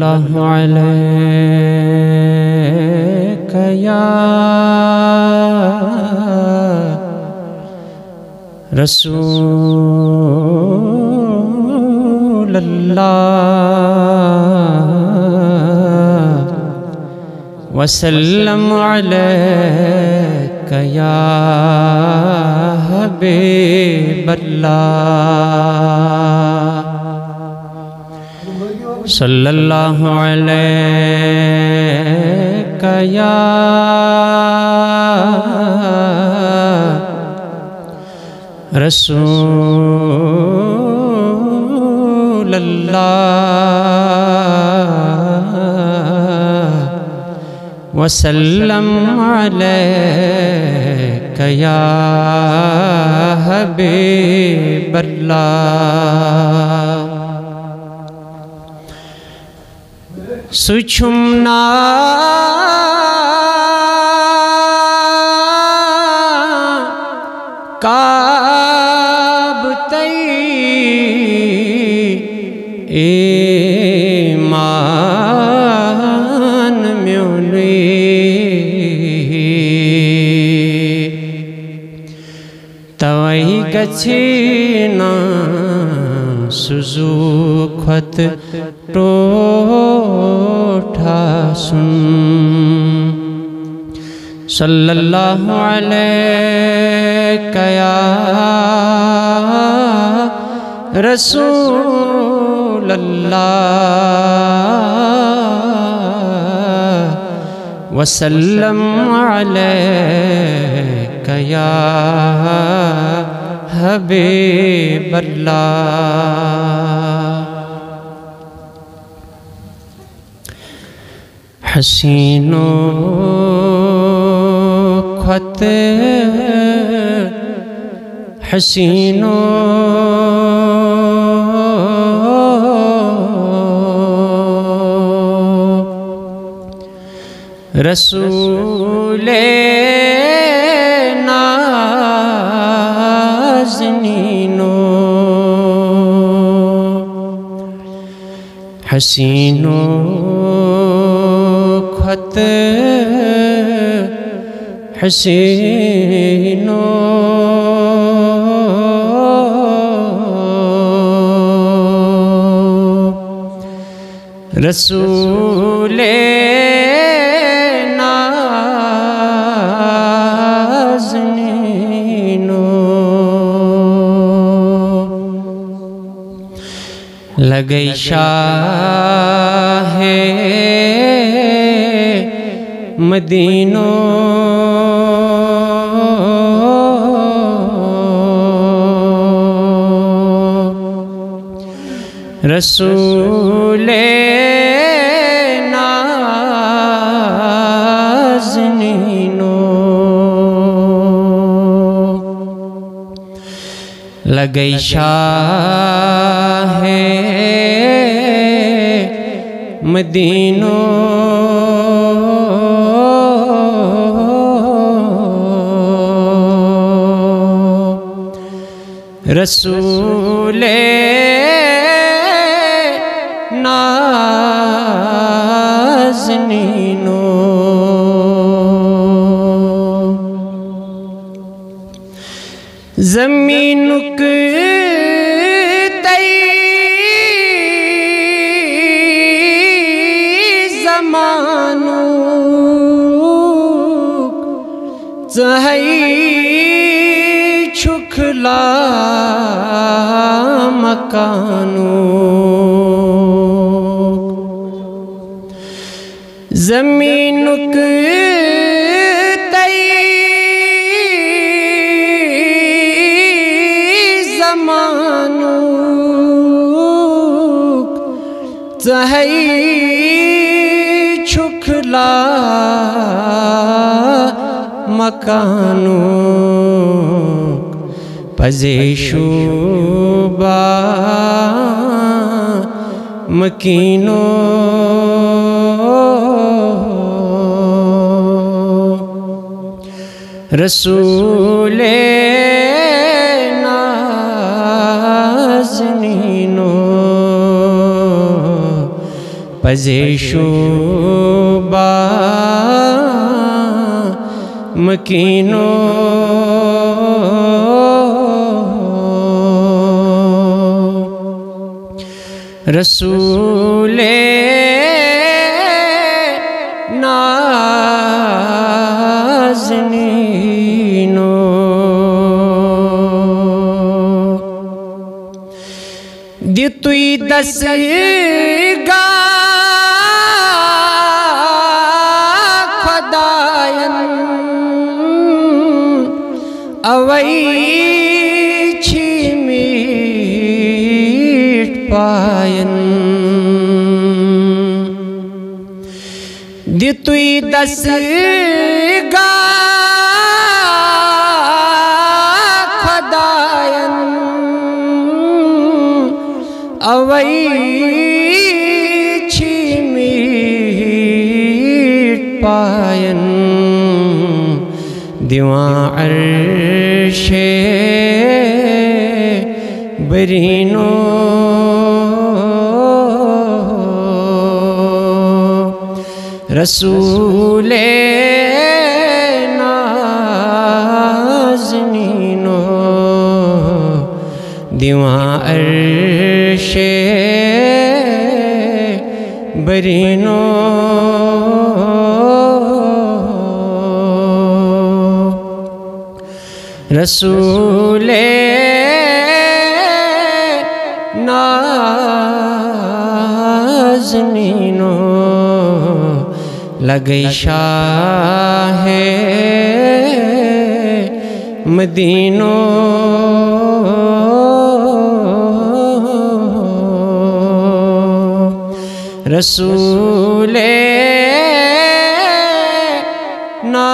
सल्लल्लाहु अलैका या रसूल अल्लाह वसल्लम अलैका या हबीब अल्लाह सल्लल्लाहु अलैका या रसूल अल्लाह वसल्लम अलैका या हबीब अल्लाह सुषुम्ना काबतई ईमान म्योली तवई गछीना सुजुखत टोठासुन सल्लल्लाहु अलैका या रसूल अल्लाह वसल्लम अलैका या हबीब अल्लाह हसीनो खत हसीनो रसूले नाज़नीनो हसीनो खत हसीनो रसूले नाज़नीनो लगई शाह मदीनो रसूले नाज़नीनो लगई शाह मदीनो रसूले नाज़नीनो ज़मीनुक तई ज़मानु चहई छुखला मकानो ज़मीनुक तई ज़मानु चहई छुखला मकानो पजेशुबा मकीनो रसूले नाज़नीनो पजेशुबा मकीनो रसूले नाज़नीनो दितुई दसगा खुदायन अवई छी मीट पायन दितुई दसगा खुदायन अवई छी मीट पायन दिवा अर्शे बरीनो रसूले नाज़नीनो दिवा अर्शे बरीनो रसूले नाज़नीनो लगई शाहे मदीनो रसूले ना